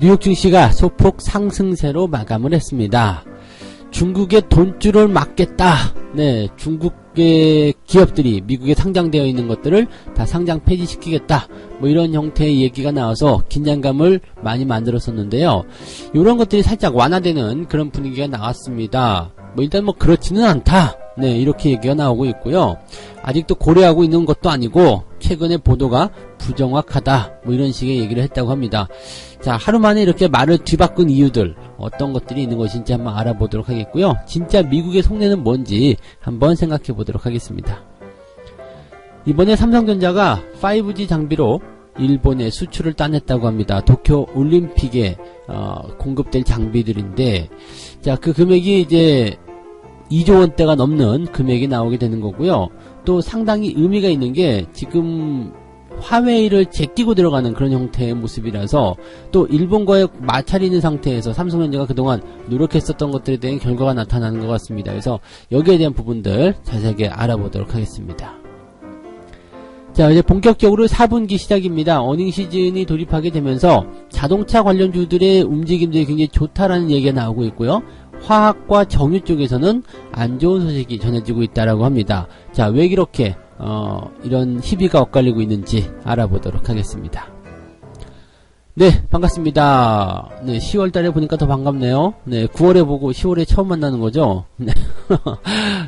뉴욕 증시가 소폭 상승세로 마감을 했습니다. 중국의 돈줄을 막겠다. 네, 중국의 기업들이 미국에 상장되어 있는 것들을 다 상장 폐지시키겠다. 뭐 이런 형태의 얘기가 나와서 긴장감을 많이 만들었었는데요. 이런 것들이 살짝 완화되는 그런 분위기가 나왔습니다. 뭐 일단 뭐 그렇지는 않다. 네, 이렇게 얘기가 나오고 있고요. 아직도 고려하고 있는 것도 아니고 최근의 보도가 부정확하다. 뭐 이런 식의 얘기를 했다고 합니다. 자, 하루 만에 이렇게 말을 뒤바꾼 이유들 어떤 것들이 있는 것인지 한번 알아보도록 하겠고요. 진짜 미국의 속내는 뭔지 한번 생각해 보도록 하겠습니다. 이번에 삼성전자가 5G 장비로 일본에 수출을 따냈다고 합니다. 도쿄 올림픽에 공급될 장비들인데, 자, 그 금액이 이제 2조 원대가 넘는 금액이 나오게 되는 거고요. 또 상당히 의미가 있는 게 지금 화웨이를 제끼고 들어가는 그런 형태의 모습이라서 또 일본과의 마찰이 있는 상태에서 삼성전자가 그동안 노력했었던 것들에 대한 결과가 나타나는 것 같습니다. 그래서 여기에 대한 부분들 자세하게 알아보도록 하겠습니다. 자, 이제 본격적으로 4분기 시작입니다. 어닝 시즌이 돌입하게 되면서 자동차 관련주들의 움직임들이 굉장히 좋다라는 얘기가 나오고 있고요. 화학과 정유 쪽에서는 안 좋은 소식이 전해지고 있다라고 합니다. 자, 왜 이렇게 이런 희비가 엇갈리고 있는지 알아보도록 하겠습니다. 네, 반갑습니다. 네, 10월달에 보니까 더 반갑네요. 네, 9월에 보고 10월에 처음 만나는 거죠. 네,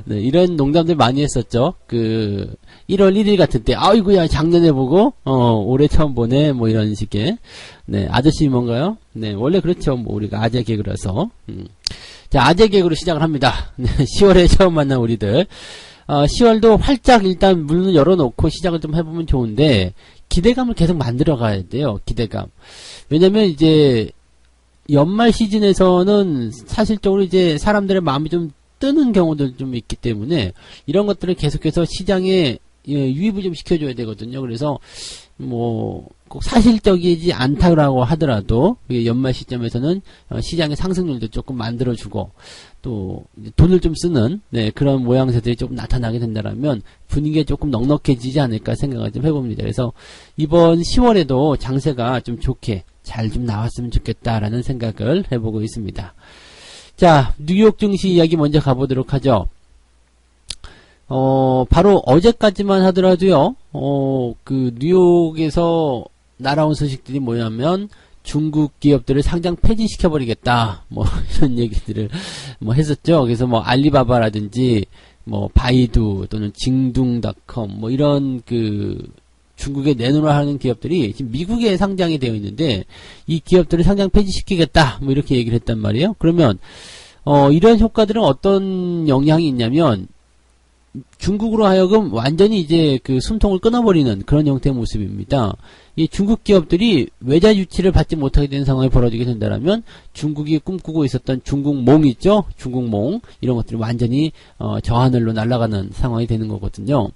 네, 이런 농담들 많이 했었죠. 1월 1일 같은 때, 아이고야, 작년에 보고, 올해 처음 보네, 뭐 이런 식의. 네, 아저씨 뭔가요? 네, 원래 그렇죠. 뭐, 우리가 아재 개그라서. 자, 아재 개그로 시작을 합니다. 네, 10월에 처음 만난 우리들. 10월도 활짝 일단 문을 열어놓고 시작을 좀 해보면 좋은데, 기대감을 계속 만들어 가야 돼요. 기대감. 왜냐면 이제, 연말 시즌에서는 사실적으로 이제 사람들의 마음이 좀 뜨는 경우도 좀 있기 때문에, 이런 것들을 계속해서 시장에 유입을 좀 시켜줘야 되거든요. 그래서, 꼭 사실적이지 않다고 하더라도 연말 시점에서는 시장의 상승률도 조금 만들어주고 또 돈을 좀 쓰는 그런 모양새들이 조금 나타나게 된다면 분위기가 조금 넉넉해지지 않을까 생각을 좀 해봅니다. 그래서 이번 10월에도 장세가 좀 좋게 잘 좀 나왔으면 좋겠다라는 생각을 해보고 있습니다. 자, 뉴욕 증시 이야기 먼저 가보도록 하죠. 바로 어제까지만 하더라도요, 뉴욕에서 날아온 소식들이 뭐냐면, 중국 기업들을 상장 폐지시켜버리겠다, 이런 얘기들을, 했었죠. 그래서 알리바바라든지, 바이두, 또는 징둥닷컴, 이런 중국에 내놓으라는 기업들이 지금 미국에 상장이 되어 있는데, 이 기업들을 상장 폐지시키겠다, 이렇게 얘기를 했단 말이에요. 그러면, 이런 효과들은 어떤 영향이 있냐면, 중국으로 하여금 완전히 이제 숨통을 끊어버리는 그런 형태의 모습입니다. 이 중국 기업들이 외자 유치를 받지 못하게 되는 상황이 벌어지게 된다면 중국이 꿈꾸고 있었던 중국몽 있죠? 중국몽 이런 것들이 완전히 저 하늘로 날아가는 상황이 되는 거거든요.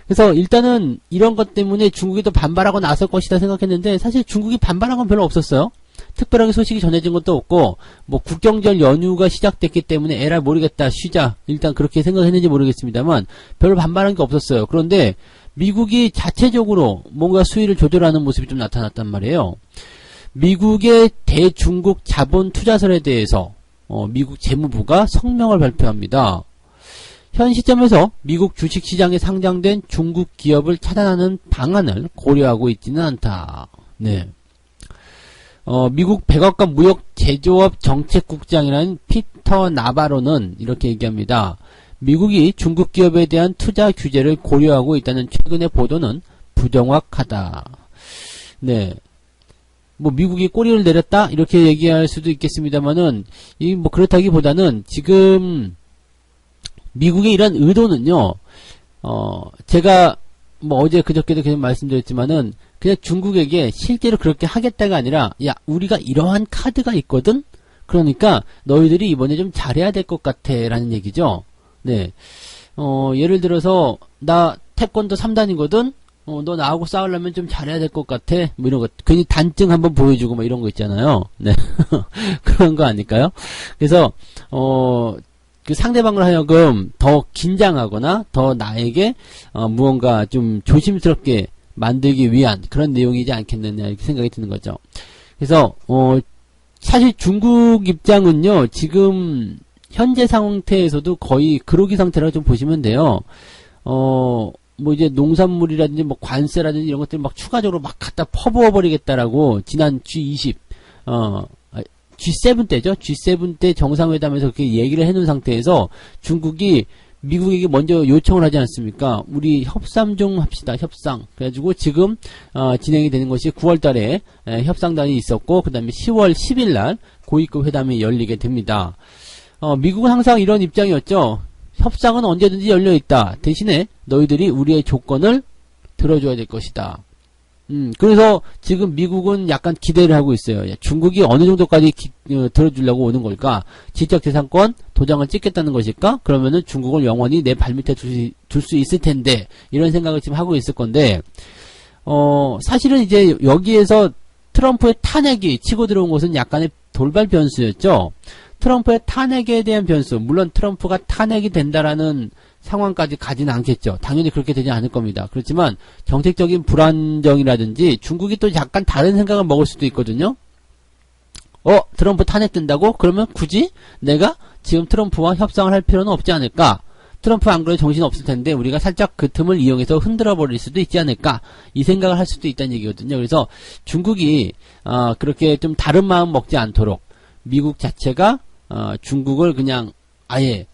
그래서 일단은 이런 것 때문에 중국이 또 반발하고 나설 것이다 생각했는데 사실 중국이 반발한 건 별로 없었어요. 특별하게 소식이 전해진 것도 없고 국경절 연휴가 시작됐기 때문에 에라 모르겠다 쉬자 일단 그렇게 생각했는지 모르겠습니다만 별로 반발한 게 없었어요. 그런데 미국이 자체적으로 뭔가 수위를 조절하는 모습이 좀 나타났단 말이에요. 미국의 대중국 자본 투자설에 대해서 미국 재무부가 성명을 발표합니다. 현 시점에서 미국 주식시장에 상장된 중국 기업을 차단하는 방안을 고려하고 있지는 않다. 네. 미국 백악관 무역 제조업 정책국장이라는 피터 나바로는 이렇게 얘기합니다. 미국이 중국 기업에 대한 투자 규제를 고려하고 있다는 최근의 보도는 부정확하다. 네. 미국이 꼬리를 내렸다? 이렇게 얘기할 수도 있겠습니다만은, 그렇다기보다는 지금, 미국의 이런 의도는요, 제가, 어제 그저께도 계속 말씀드렸지만은, 그냥 중국에게 실제로 그렇게 하겠다가 아니라, 야, 우리가 이러한 카드가 있거든? 그러니까, 너희들이 이번에 좀 잘해야 될 것 같아. 라는 얘기죠. 네. 예를 들어서, 나 태권도 3단이거든? 너 나하고 싸우려면 좀 잘해야 될 것 같아. 이런 거. 괜히 단증 한번 보여주고, 이런 거 있잖아요. 네. 그런 거 아닐까요? 그래서, 상대방을 하여금 더 긴장하거나, 더 나에게, 무언가 좀 조심스럽게 만들기 위한 그런 내용이지 않겠느냐, 이렇게 생각이 드는 거죠. 그래서, 사실 중국 입장은요, 지금 현재 상태에서도 거의 그러기 상태라고 좀 보시면 돼요. 뭐 이제 농산물이라든지 뭐 관세라든지 이런 것들 막 추가적으로 막 갖다 퍼부어 버리겠다라고 지난 G20, G7 때죠. G7 때 정상회담에서 그렇게 얘기를 해놓은 상태에서 중국이 미국에게 먼저 요청을 하지 않습니까? 우리 협상 좀 합시다. 협상. 그래가지고 지금 진행이 되는 것이 9월 달에 협상단이 있었고 그 다음에 10월 10일 날 고위급 회담이 열리게 됩니다. 미국은 항상 이런 입장이었죠. 협상은 언제든지 열려있다. 대신에 너희들이 우리의 조건을 들어줘야 될 것이다. 그래서 지금 미국은 약간 기대를 하고 있어요. 중국이 어느 정도까지 들어주려고 오는 걸까? 지적재산권 도장을 찍겠다는 것일까? 그러면은 중국을 영원히 내 발밑에 둘 수 있을 텐데, 이런 생각을 지금 하고 있을 건데, 사실은 이제 여기에서 트럼프의 탄핵이 치고 들어온 것은 약간의 돌발 변수였죠. 트럼프의 탄핵에 대한 변수, 물론 트럼프가 탄핵이 된다라는 상황까지 가지는 않겠죠. 당연히 그렇게 되지 않을 겁니다. 그렇지만 정책적인 불안정이라든지 중국이 또 약간 다른 생각을 먹을 수도 있거든요. 트럼프 탄핵된다고? 그러면 굳이 내가 지금 트럼프와 협상을 할 필요는 없지 않을까? 트럼프 안 그래도 정신 없을 텐데 우리가 살짝 그 틈을 이용해서 흔들어 버릴 수도 있지 않을까? 이 생각을 할 수도 있다는 얘기거든요. 그래서 중국이 그렇게 좀 다른 마음 먹지 않도록 미국 자체가 중국을 그냥 아예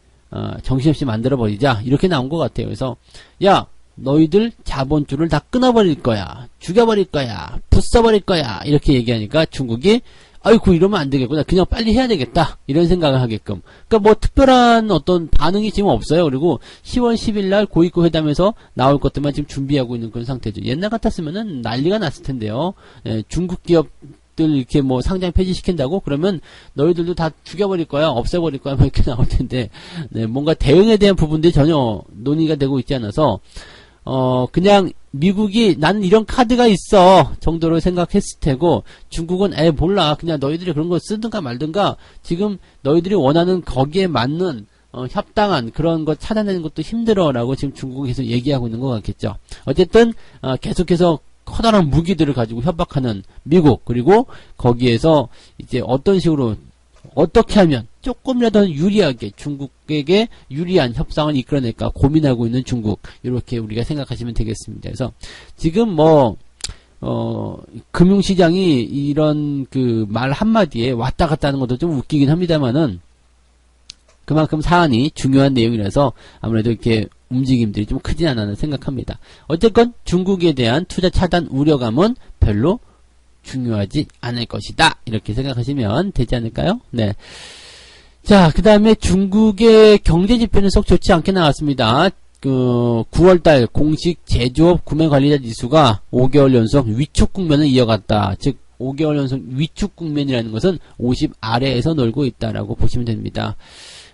정신없이 만들어버리자 이렇게 나온 것 같아요. 그래서 야 너희들 자본줄을 다 끊어버릴 거야, 죽여버릴 거야, 부숴버릴 거야 이렇게 얘기하니까 중국이 아이고 이러면 안 되겠구나, 그냥 빨리 해야 되겠다 이런 생각을 하게끔. 그러니까 뭐 특별한 어떤 반응이 지금 없어요. 그리고 10월 10일 날 고위급 회담에서 나올 것들만 지금 준비하고 있는 그런 상태죠. 옛날 같았으면은 난리가 났을 텐데요. 중국 기업 이렇게 뭐 상장 폐지시킨다고 그러면 너희들도 다 죽여버릴 거야, 없애버릴 거야, 뭐 이렇게 나올 텐데, 뭔가 대응에 대한 부분들이 전혀 논의가 되고 있지 않아서 그냥 미국이 나는 이런 카드가 있어 정도로 생각했을 테고, 중국은 몰라, 그냥 너희들이 그런 거 쓰든가 말든가, 지금 너희들이 원하는 거기에 맞는 협당한 그런 거 찾아내는 것도 힘들어라고 지금 중국이 계속 얘기하고 있는 것 같겠죠. 어쨌든 계속해서 커다란 무기들을 가지고 협박하는 미국, 그리고 거기에서 이제 어떤 식으로 어떻게 하면 조금이라도 유리하게 중국에게 유리한 협상을 이끌어낼까 고민하고 있는 중국, 이렇게 우리가 생각하시면 되겠습니다. 그래서 지금 뭐 금융시장이 이런 그 말 한마디에 왔다 갔다 하는 것도 좀 웃기긴 합니다만은 그만큼 사안이 중요한 내용이라서 아무래도 이렇게 움직임들이 좀 크지 않나 생각합니다. 어쨌건 중국에 대한 투자 차단 우려감은 별로 중요하지 않을 것이다, 이렇게 생각하시면 되지 않을까요? 네. 자, 그 다음에 중국의 경제지표는 썩 좋지 않게 나왔습니다. 9월달 공식 제조업 구매관리자 지수가 5개월 연속 위축 국면을 이어갔다. 즉 5개월 연속 위축 국면이라는 것은 50 아래에서 놀고 있다라고 보시면 됩니다.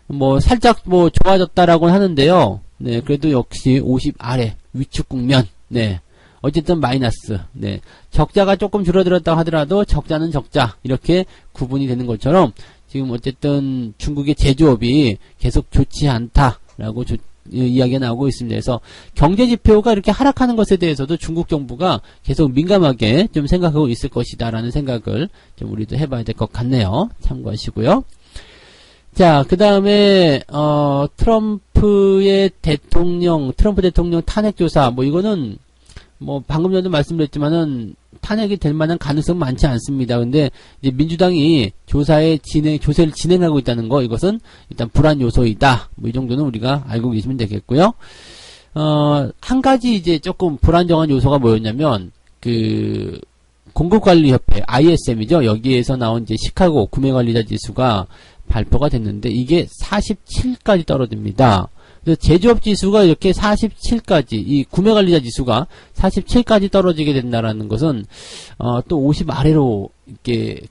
뭐 살짝 뭐 좋아졌다라고는 하는데요. 네, 그래도 역시 50 아래 위축 국면. 네. 어쨌든 마이너스. 네. 적자가 조금 줄어들었다고 하더라도 적자는 적자, 이렇게 구분이 되는 것처럼 지금 어쨌든 중국의 제조업이 계속 좋지 않다라고 이야기가 나오고 있습니다. 그래서 경제지표가 이렇게 하락하는 것에 대해서도 중국 정부가 계속 민감하게 좀 생각하고 있을 것이다라는 생각을 좀 우리도 해봐야 될 것 같네요. 참고하시고요. 자, 그 다음에 트럼프 대통령 탄핵조사, 뭐 이거는 뭐 방금 전에도 말씀드렸지만은 탄핵이 될 만한 가능성 많지 않습니다. 근데 이제 민주당이 조사를 진행하고 있다는 거, 이것은 일단 불안 요소이다. 뭐 이 정도는 우리가 알고 계시면 되겠고요. 한 가지 이제 조금 불안정한 요소가 뭐였냐면 공급관리협회 ISM이죠. 여기에서 나온 이제 시카고 구매관리자 지수가 발표가 됐는데 이게 47까지 떨어집니다. 그래서 제조업 지수가 이렇게 47까지, 이 구매관리자 지수가 47까지 떨어지게 된다라는 것은 또 50 아래로 이렇게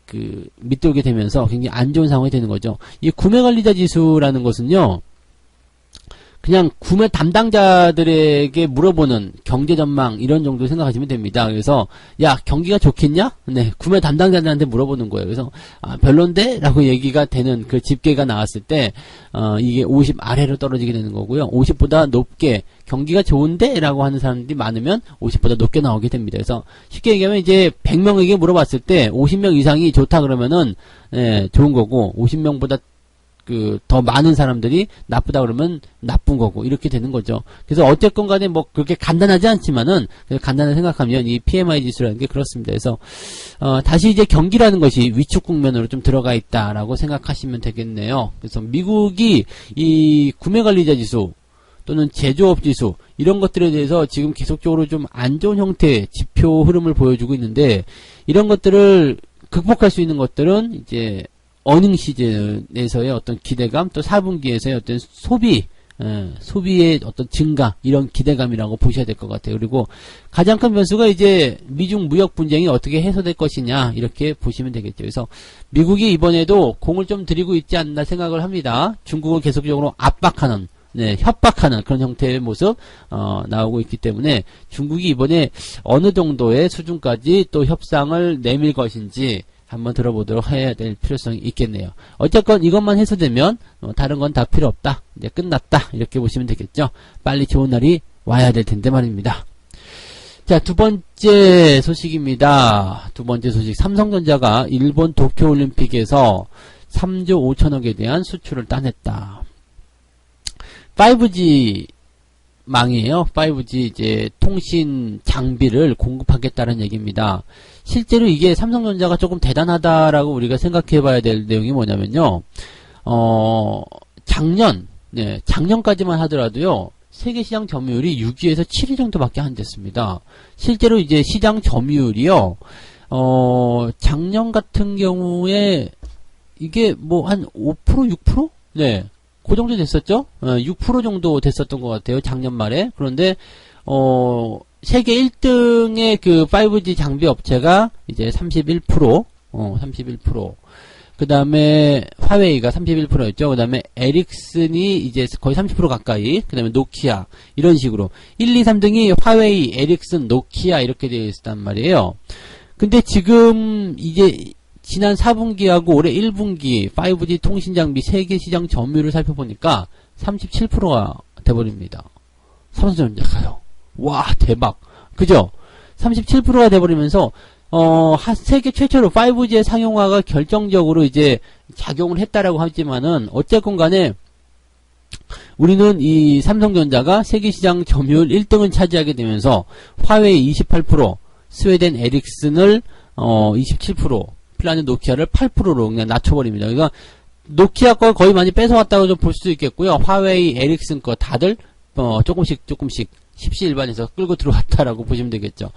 밑돌게 되면서 굉장히 안 좋은 상황이 되는 거죠. 이 구매관리자 지수라는 것은요, 그냥 구매 담당자들에게 물어보는 경제 전망 이런 정도 생각하시면 됩니다. 그래서 야 경기가 좋겠냐? 네, 구매 담당자들한테 물어보는 거예요. 그래서 별론데? 라고 얘기가 되는 그 집계가 나왔을 때 이게 50 아래로 떨어지게 되는 거고요. 50보다 높게 경기가 좋은데? 라고 하는 사람들이 많으면 50보다 높게 나오게 됩니다. 그래서 쉽게 얘기하면 이제 100명에게 물어봤을 때 50명 이상이 좋다 그러면은 좋은 거고 50명보다 더 많은 사람들이 나쁘다 그러면 나쁜 거고, 이렇게 되는 거죠. 그래서 어쨌건 간에 뭐, 그렇게 간단하지 않지만은, 간단하게 생각하면 이 PMI 지수라는 게 그렇습니다. 그래서, 다시 이제 경기라는 것이 위축 국면으로 좀 들어가 있다라고 생각하시면 되겠네요. 그래서 미국이 이 구매관리자 지수, 또는 제조업 지수, 이런 것들에 대해서 지금 계속적으로 좀 안 좋은 형태의 지표 흐름을 보여주고 있는데, 이런 것들을 극복할 수 있는 것들은 이제, 어닝 시즌에서의 어떤 기대감, 또 4분기에서의 어떤 소비의 어떤 증가, 이런 기대감이라고 보셔야 될 것 같아요. 그리고 가장 큰 변수가 이제 미중 무역 분쟁이 어떻게 해소될 것이냐, 이렇게 보시면 되겠죠. 그래서 미국이 이번에도 공을 좀 들이고 있지 않나 생각을 합니다. 중국을 계속적으로 압박하는, 협박하는 그런 형태의 모습, 나오고 있기 때문에 중국이 이번에 어느 정도의 수준까지 또 협상을 내밀 것인지, 한번 들어보도록 해야 될 필요성이 있겠네요. 어쨌건 이것만 해소되면 다른 건 다 필요 없다. 이제 끝났다. 이렇게 보시면 되겠죠. 빨리 좋은 날이 와야 될 텐데 말입니다. 자, 두 번째 소식입니다. 두 번째 소식. 삼성전자가 일본 도쿄올림픽에서 3조 5천억에 대한 수출을 따냈다. 5G 망이에요. 5G 이제 통신 장비를 공급하겠다는 얘기입니다. 실제로 이게 삼성전자가 조금 대단하다라고 우리가 생각해 봐야 될 내용이 뭐냐면요. 작년까지만 하더라도요. 세계 시장 점유율이 6위에서 7위 정도밖에 안 됐습니다. 실제로 이제 시장 점유율이요. 작년 같은 경우에 이게 뭐 한 5%, 6%? 네. 그 정도 됐었죠? 6% 정도 됐었던 것 같아요. 작년 말에. 그런데, 세계 1등의 그 5G 장비 업체가 이제 31%, 31%. 그 다음에 화웨이가 31%였죠. 그 다음에 에릭슨이 이제 거의 30% 가까이. 그 다음에 노키아. 이런 식으로. 1, 2, 3등이 화웨이, 에릭슨, 노키아 이렇게 되어 있었단 말이에요. 근데 지금 이제 지난 4분기하고 올해 1분기 5G 통신장비 세계시장 점유율을 살펴보니까 37%가 돼버립니다. 삼성전자가요. 와, 대박. 그죠? 37%가 돼버리면서, 세계 최초로 5G의 상용화가 결정적으로 이제 작용을 했다라고 하지만은, 어쨌건 간에, 우리는 이 삼성전자가 세계시장 점유율 1등을 차지하게 되면서, 화웨이 28%, 스웨덴 에릭슨을, 27%, 필라는 노키아를 8%로 그냥 낮춰버립니다. 그러니까 노키아 거 거의 많이 뺏어왔다고 좀 볼 수도 있겠고요. 화웨이, 에릭슨 거 다들 조금씩 십시일반에서 끌고 들어왔다라고 보시면 되겠죠.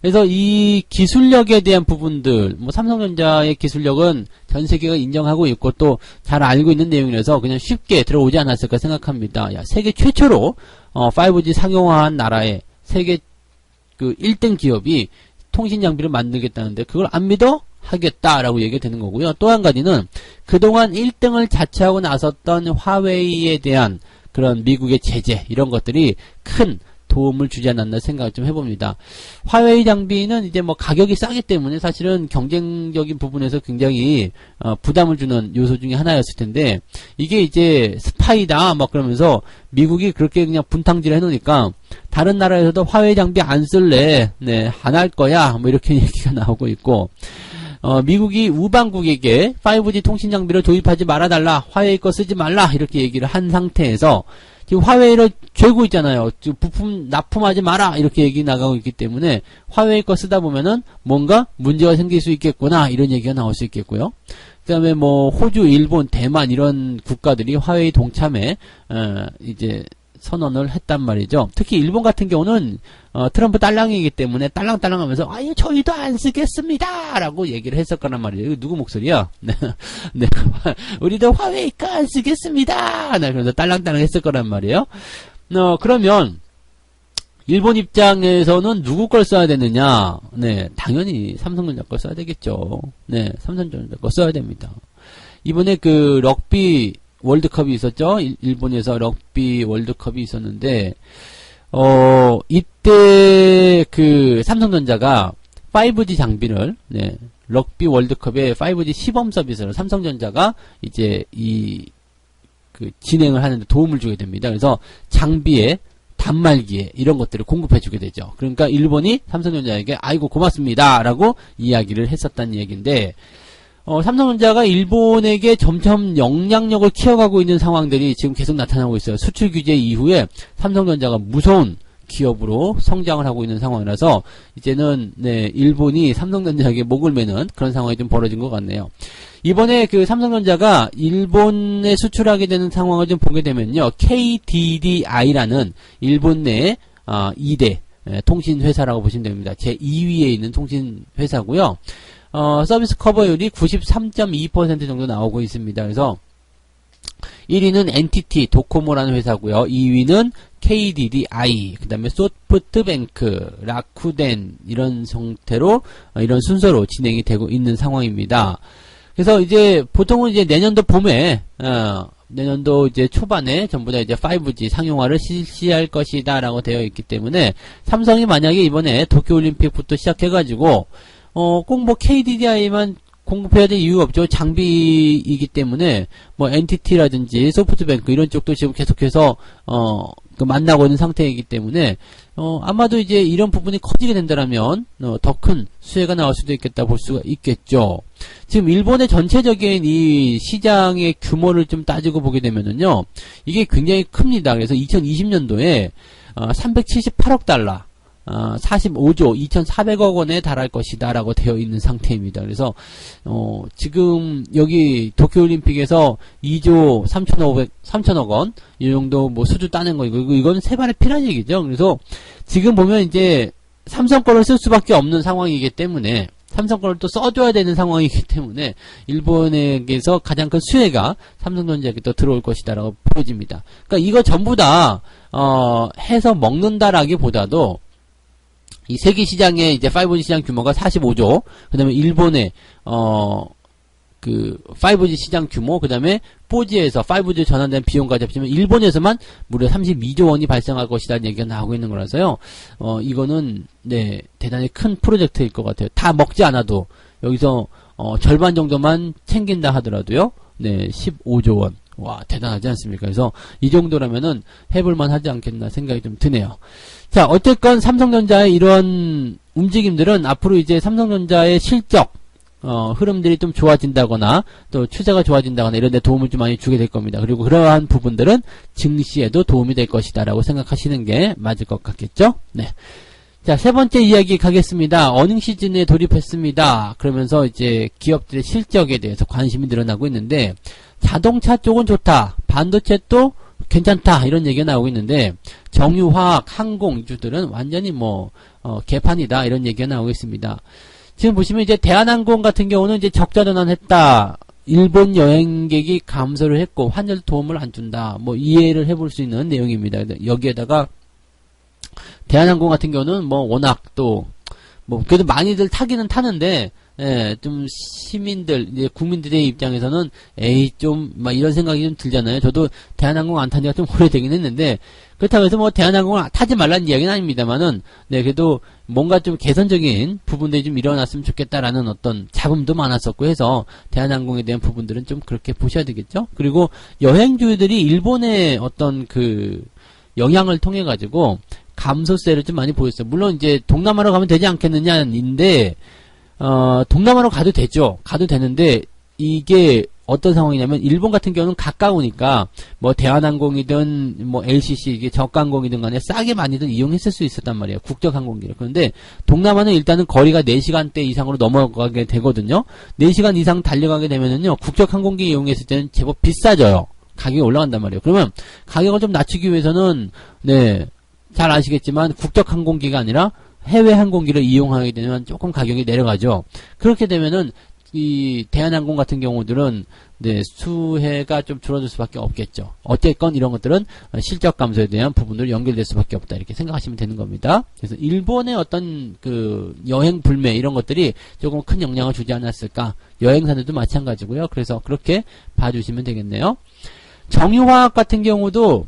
그래서 이 기술력에 대한 부분들, 뭐 삼성전자의 기술력은 전 세계가 인정하고 있고 또 잘 알고 있는 내용이라서 그냥 쉽게 들어오지 않았을까 생각합니다. 야, 세계 최초로 5G 상용화한 나라의 세계 그 1등 기업이 통신 장비를 만들겠다는데 그걸 안 믿어? 하겠다라고 얘기가 되는 거고요. 또 한 가지는 그동안 1등을 자처하고 나섰던 화웨이에 대한 그런 미국의 제재 이런 것들이 큰 도움을 주지 않았나 생각을 좀 해봅니다. 화웨이 장비는 이제 뭐 가격이 싸기 때문에 사실은 경쟁적인 부분에서 굉장히 부담을 주는 요소 중에 하나였을 텐데 이게 이제 스파이다 막 그러면서 미국이 그렇게 그냥 분탕질을 해놓으니까 다른 나라에서도 화웨이 장비 안 쓸래, 안 할 거야 뭐 이렇게 얘기가 나오고 있고. 미국이 우방국에게 5G 통신 장비를 도입하지 말아달라, 화웨이 거 쓰지 말라, 이렇게 얘기를 한 상태에서, 지금 화웨이를 죄고 있잖아요. 지금 부품 납품하지 마라, 이렇게 얘기 나가고 있기 때문에, 화웨이 거 쓰다 보면은 뭔가 문제가 생길 수 있겠구나, 이런 얘기가 나올 수 있겠고요. 그 다음에 뭐, 호주, 일본, 대만, 이런 국가들이 화웨이 동참에, 이제, 선언을 했단 말이죠. 특히 일본 같은 경우는 트럼프 딸랑이기 때문에 딸랑딸랑 하면서 아유 저희도 안 쓰겠습니다 라고 얘기를 했었거란 말이에요. 이거 누구 목소리야? 네. 우리도 화웨이 거 안 쓰겠습니다. 네, 그래서 딸랑딸랑 했을 거란 말이에요. 그러면 일본 입장에서는 누구 걸 써야 되느냐? 네, 당연히 삼성전자 걸 써야 되겠죠. 네, 삼성전자 걸 써야 됩니다. 이번에 그 럭비 월드컵이 있었죠. 일본에서 럭비 월드컵이 있었는데, 이때 그 삼성전자가 5G 장비를, 네, 럭비 월드컵에 5G 시범 서비스를 삼성전자가 이제 진행을 하는데 도움을 주게 됩니다. 그래서 장비에, 단말기에 이런 것들을 공급해주게 되죠. 그러니까 일본이 삼성전자에게 아이고 고맙습니다 라고 이야기를 했었다는 얘기인데, 삼성전자가 일본에게 점점 영향력을 키워가고 있는 상황들이 지금 계속 나타나고 있어요. 수출 규제 이후에 삼성전자가 무서운 기업으로 성장을 하고 있는 상황이라서 이제는 네, 일본이 삼성전자에게 목을 매는 그런 상황이 좀 벌어진 것 같네요. 이번에 그 삼성전자가 일본에 수출하게 되는 상황을 좀 보게 되면요, KDDI라는 일본 내 2대 통신 회사라고 보시면 됩니다. 제 2위에 있는 통신 회사고요. 서비스 커버율이 93.2% 정도 나오고 있습니다. 그래서 1위는 NTT 도코모라는 회사고요. 2위는 KDDI, 그 다음에 소프트뱅크, 라쿠덴 이런 형태로 이런 순서로 진행이 되고 있는 상황입니다. 그래서 이제 보통은 이제 내년도 봄에 내년도 이제 초반에 전부 다 이제 5G 상용화를 실시할 것이다라고 되어 있기 때문에 삼성이 만약에 이번에 도쿄올림픽부터 시작해가지고 꼭 뭐 KDDI만 공급해야 될 이유가 없죠. 장비이기 때문에 뭐 NTT라든지 소프트뱅크 이런 쪽도 지금 계속해서 만나고 있는 상태이기 때문에 아마도 이제 이런 부분이 커지게 된다면 더 큰 수혜가 나올 수도 있겠다 볼 수가 있겠죠. 지금 일본의 전체적인 이 시장의 규모를 좀 따지고 보게 되면은요, 이게 굉장히 큽니다. 그래서 2020년도에 378억 달러 45조 2,400억 원에 달할 것이다 라고 되어 있는 상태입니다. 그래서 지금 여기 도쿄올림픽에서 2조 3천억 원 이 정도 뭐 수주 따낸 거 이건 세 발의 피란 얘기죠. 그래서 지금 보면 이제 삼성 거를 쓸 수밖에 없는 상황이기 때문에 삼성 거를 또 써줘야 되는 상황이기 때문에 일본에게서 가장 큰 수혜가 삼성전자에게 또 들어올 것이다 라고 보여집니다. 그러니까 이거 전부 다 해서 먹는다라기보다도 이 세계 시장의 이제 5G 시장 규모가 45조, 그 다음에 일본의, 5G 시장 규모, 그 다음에 4G에서 5G 전환된 비용까지 합치면 일본에서만 무려 32조 원이 발생할 것이라는 얘기가 나오고 있는 거라서요, 이거는, 네, 대단히 큰 프로젝트일 것 같아요. 다 먹지 않아도, 여기서, 절반 정도만 챙긴다 하더라도요, 네, 15조 원. 와, 대단하지 않습니까? 그래서 이 정도라면은 해볼만 하지 않겠나 생각이 좀 드네요. 자, 어쨌건 삼성전자의 이런 움직임들은 앞으로 이제 삼성전자의 실적, 흐름들이 좀 좋아진다거나, 또 추세가 좋아진다거나 이런 데 도움을 좀 많이 주게 될 겁니다. 그리고 그러한 부분들은 증시에도 도움이 될 것이다 라고 생각하시는 게 맞을 것 같겠죠? 네. 자, 세 번째 이야기 가겠습니다. 어닝 시즌에 돌입했습니다. 그러면서 이제 기업들의 실적에 대해서 관심이 늘어나고 있는데, 자동차 쪽은 좋다, 반도체 또 괜찮다 이런 얘기가 나오고 있는데, 정유화학, 항공 이주들은 완전히 뭐 개판이다 이런 얘기가 나오고 있습니다. 지금 보시면 이제 대한항공 같은 경우는 이제 적자 전환했다, 일본 여행객이 감소를 했고 환율 도움을 안 준다, 뭐 이해를 해볼 수 있는 내용입니다. 여기에다가 대한항공 같은 경우는 뭐 워낙 또 뭐 그래도 많이들 타기는 타는데, 예, 좀 시민들, 이제 국민들의 입장에서는 에이 좀 막 이런 생각이 좀 들잖아요. 저도 대한항공 안 탄 지가 좀 오래되긴 했는데, 그렇다고 해서 뭐 대한항공을 타지 말라는 이야기는 아닙니다만은, 네, 그래도 뭔가 좀 개선적인 부분들이 좀 일어났으면 좋겠다라는 어떤 잡음도 많았었고 해서 대한항공에 대한 부분들은 좀 그렇게 보셔야 되겠죠. 그리고 여행주들이 일본의 어떤 그 영향을 통해 가지고 감소세를 좀 많이 보였어요. 물론 이제 동남아로 가면 되지 않겠느냐인데, 동남아로 가도 되죠. 가도 되는데, 이게 어떤 상황이냐면, 일본 같은 경우는 가까우니까, 뭐, 대한항공이든, 뭐, LCC, 이게 저가항공이든 간에 싸게 많이들 이용했을 수 있었단 말이에요. 국적항공기를. 그런데, 동남아는 일단은 거리가 4시간대 이상으로 넘어가게 되거든요. 4시간 이상 달려가게 되면은요, 국적항공기 이용했을 때는 제법 비싸져요. 가격이 올라간단 말이에요. 그러면, 가격을 좀 낮추기 위해서는, 네, 잘 아시겠지만, 국적항공기가 아니라, 해외 항공기를 이용하게 되면 조금 가격이 내려가죠. 그렇게 되면은 이 대한항공 같은 경우들은 네, 수혜가 좀 줄어들 수밖에 없겠죠. 어쨌건 이런 것들은 실적 감소에 대한 부분으로 연결될 수밖에 없다 이렇게 생각하시면 되는 겁니다. 그래서 일본의 어떤 그 여행 불매 이런 것들이 조금 큰 영향을 주지 않았을까. 여행사들도 마찬가지고요. 그래서 그렇게 봐주시면 되겠네요. 정유화학 같은 경우도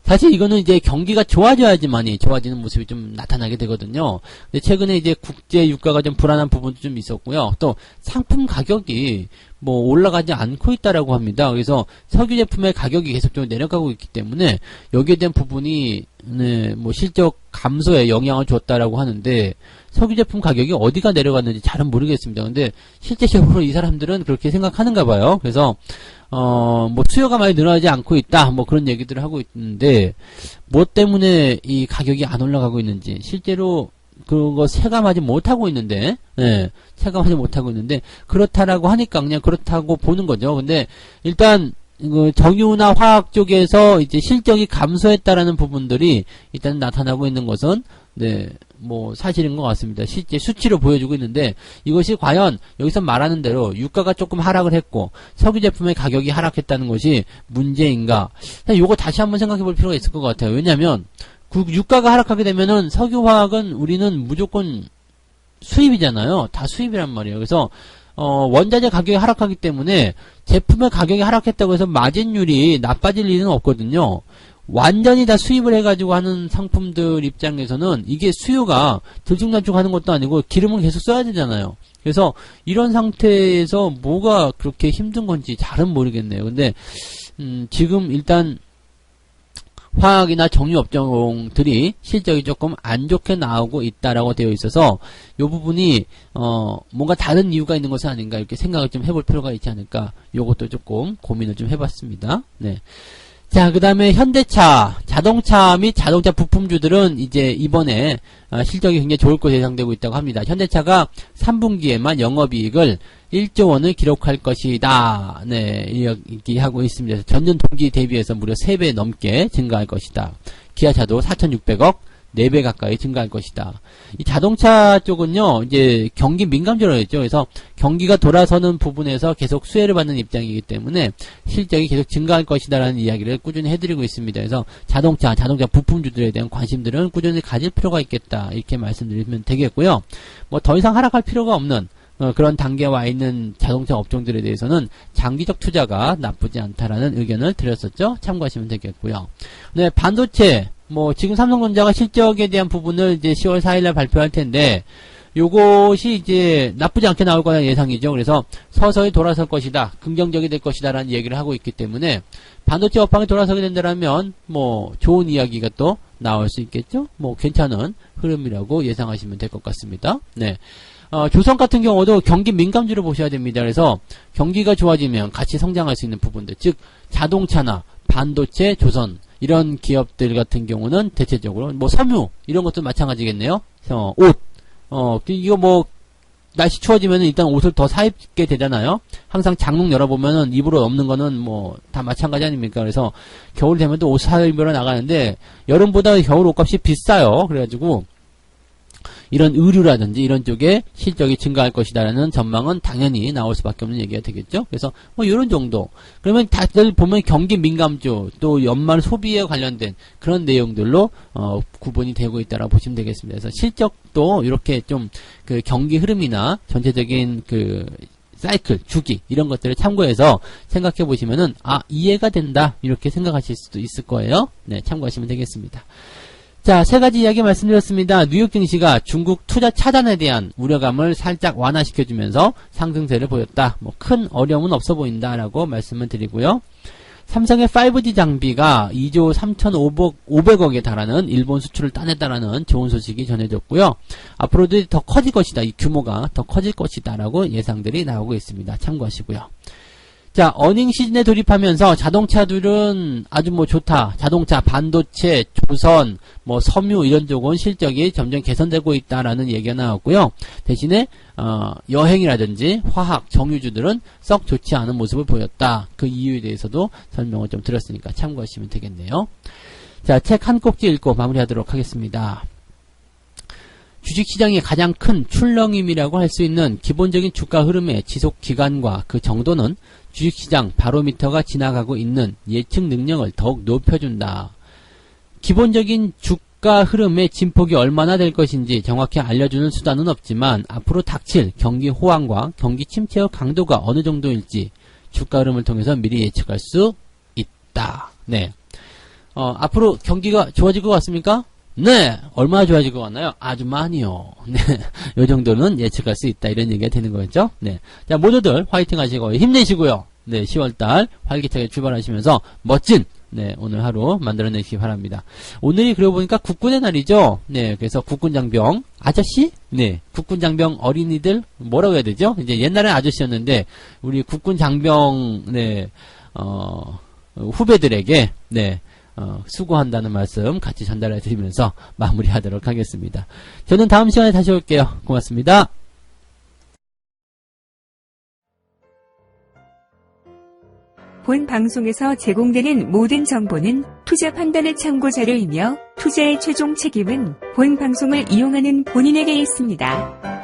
사실 이거는 이제 경기가 좋아져야지만이 좋아지는 모습이 좀 나타나게 되거든요. 근데 최근에 이제 국제 유가가 좀 불안한 부분도 좀 있었고요. 또 상품 가격이 뭐 올라가지 않고 있다라고 합니다. 그래서 석유 제품의 가격이 계속 좀 내려가고 있기 때문에 여기에 대한 부분이 네, 뭐 실적 감소에 영향을 줬다라고 하는데 석유 제품 가격이 어디가 내려갔는지 잘은 모르겠습니다. 근데 실제적으로 이 사람들은 그렇게 생각하는가 봐요. 그래서 뭐 수요가 많이 늘어나지 않고 있다. 뭐 그런 얘기들을 하고 있는데 뭐 때문에 이 가격이 안 올라가고 있는지 실제로 그거 체감하지 못하고 있는데, 네, 체감하지 못하고 있는데 그렇다라고 하니까 그냥 그렇다고 보는 거죠. 근데 일단 정유나 화학 쪽에서 이제 실적이 감소했다라는 부분들이 일단 나타나고 있는 것은 네, 뭐 사실인 것 같습니다. 실제 수치로 보여주고 있는데 이것이 과연 여기서 말하는 대로 유가가 조금 하락을 했고 석유 제품의 가격이 하락했다는 것이 문제인가? 요거 다시 한번 생각해 볼 필요가 있을 것 같아요. 왜냐하면 그 유가가 하락하게 되면은 석유화학은 우리는 무조건 수입이잖아요. 다 수입이란 말이에요. 그래서 원자재 가격이 하락하기 때문에 제품의 가격이 하락했다고 해서 마진율이 나빠질 일은 없거든요. 완전히 다 수입을 해가지고 하는 상품들 입장에서는 이게 수요가 들쭉날쭉하는 것도 아니고 기름을 계속 써야 되잖아요. 그래서 이런 상태에서 뭐가 그렇게 힘든 건지 잘은 모르겠네요. 근데 지금 일단 화학이나 정유 업종들이 실적이 조금 안 좋게 나오고 있다라고 되어 있어서 이 부분이 뭔가 다른 이유가 있는 것은 아닌가 이렇게 생각을 좀 해볼 필요가 있지 않을까. 요것도 조금 고민을 좀 해봤습니다. 네. 자, 그 다음에 현대차, 자동차 및 자동차 부품주들은 이제 이번에 실적이 굉장히 좋을 것으로 예상되고 있다고 합니다. 현대차가 3분기에만 영업이익을 1조 원을 기록할 것이다. 네, 이렇게 하고 있습니다. 전년 동기 대비해서 무려 3배 넘게 증가할 것이다. 기아차도 4,600억, 4배 가까이 증가할 것이다. 이 자동차 쪽은요, 이제 경기 민감주라고 했죠. 그래서 경기가 돌아서는 부분에서 계속 수혜를 받는 입장이기 때문에 실적이 계속 증가할 것이다라는 이야기를 꾸준히 해드리고 있습니다. 그래서 자동차 부품주들에 대한 관심들은 꾸준히 가질 필요가 있겠다. 이렇게 말씀드리면 되겠고요. 뭐 더 이상 하락할 필요가 없는 그런 단계에 와 있는 자동차 업종들에 대해서는 장기적 투자가 나쁘지 않다라는 의견을 드렸었죠. 참고하시면 되겠고요. 네, 반도체. 뭐 지금 삼성전자가 실적에 대한 부분을 이제 10월 4일날 발표할 텐데 요것이 이제 나쁘지 않게 나올 거라는 예상이죠. 그래서 서서히 돌아설 것이다. 긍정적이 될 것이다라는 얘기를 하고 있기 때문에 반도체 업황이 돌아서게 된다면 뭐 좋은 이야기가 또 나올 수 있겠죠. 뭐 괜찮은 흐름이라고 예상하시면 될 것 같습니다. 네. 조선 같은 경우도 경기 민감주를 보셔야 됩니다. 그래서 경기가 좋아지면 같이 성장할 수 있는 부분들, 즉 자동차나 반도체, 조선 이런 기업들 같은 경우는 대체적으로 뭐 섬유 이런 것도 마찬가지겠네요. 옷, 이거 뭐 날씨 추워지면은 일단 옷을 더 사 입게 되잖아요. 항상 장롱 열어보면은 입으로 없는 거는 뭐 다 마찬가지 아닙니까? 그래서 겨울 되면 또 옷 사 입으러 나가는데 여름보다 겨울 옷값이 비싸요. 그래가지고 이런 의류라든지 이런 쪽에 실적이 증가할 것이다라는 전망은 당연히 나올 수밖에 없는 얘기가 되겠죠. 그래서 뭐 이런 정도. 그러면 다들 보면 경기 민감주 또 연말 소비에 관련된 그런 내용들로 구분이 되고 있다라고 보시면 되겠습니다. 그래서 실적도 이렇게 좀 그 경기 흐름이나 전체적인 그 사이클, 주기 이런 것들을 참고해서 생각해 보시면은 이해가 된다 이렇게 생각하실 수도 있을 거예요. 네, 참고하시면 되겠습니다. 자, 세 가지 이야기 말씀드렸습니다. 뉴욕 증시가 중국 투자 차단에 대한 우려감을 살짝 완화시켜주면서 상승세를 보였다. 뭐 큰 어려움은 없어 보인다라고 말씀을 드리고요. 삼성의 5G 장비가 2조 3,500억에 달하는 일본 수출을 따냈다라는 좋은 소식이 전해졌고요. 앞으로도 더 커질 것이다. 이 규모가 더 커질 것이다라고 예상들이 나오고 있습니다. 참고하시고요. 자, 어닝 시즌에 돌입하면서 자동차들은 아주 뭐 좋다. 자동차, 반도체, 조선, 뭐 섬유 이런 쪽은 실적이 점점 개선되고 있다라는 얘기가 나왔고요. 대신에 여행이라든지 화학, 정유주들은 썩 좋지 않은 모습을 보였다. 그 이유에 대해서도 설명을 좀 드렸으니까 참고하시면 되겠네요. 자, 책 한 꼭지 읽고 마무리하도록 하겠습니다. 주식시장의 가장 큰 출렁임이라고 할 수 있는 기본적인 주가 흐름의 지속 기간과 그 정도는 주식시장 바로미터가 지나가고 있는 예측 능력을 더욱 높여준다. 기본적인 주가 흐름의 진폭이 얼마나 될 것인지 정확히 알려주는 수단은 없지만 앞으로 닥칠 경기 호황과 경기 침체의 강도가 어느 정도일지 주가 흐름을 통해서 미리 예측할 수 있다. 네. 앞으로 경기가 좋아질 것 같습니까? 네. 얼마나 좋아질 것 같나요? 아주 많이요. 네. 요 정도는 예측할 수 있다. 이런 얘기가 되는 거겠죠? 네. 자, 모두들 화이팅 하시고 힘내시고요. 네. 10월달 활기차게 출발하시면서 멋진 네, 오늘 하루 만들어내시기 바랍니다. 오늘이 그러고 보니까 국군의 날이죠? 네, 그래서 국군장병, 아저씨? 네, 국군장병 어린이들, 뭐라고 해야 되죠? 이제 옛날엔 아저씨였는데, 우리 국군장병, 네, 후배들에게, 네, 수고한다는 말씀 같이 전달해 드리면서 마무리하도록 하겠습니다. 저는 다음 시간에 다시 올게요. 고맙습니다. 본 방송에서 제공되는 모든 정보는 투자 판단의 참고 자료이며 투자의 최종 책임은 본 방송을 이용하는 본인에게 있습니다.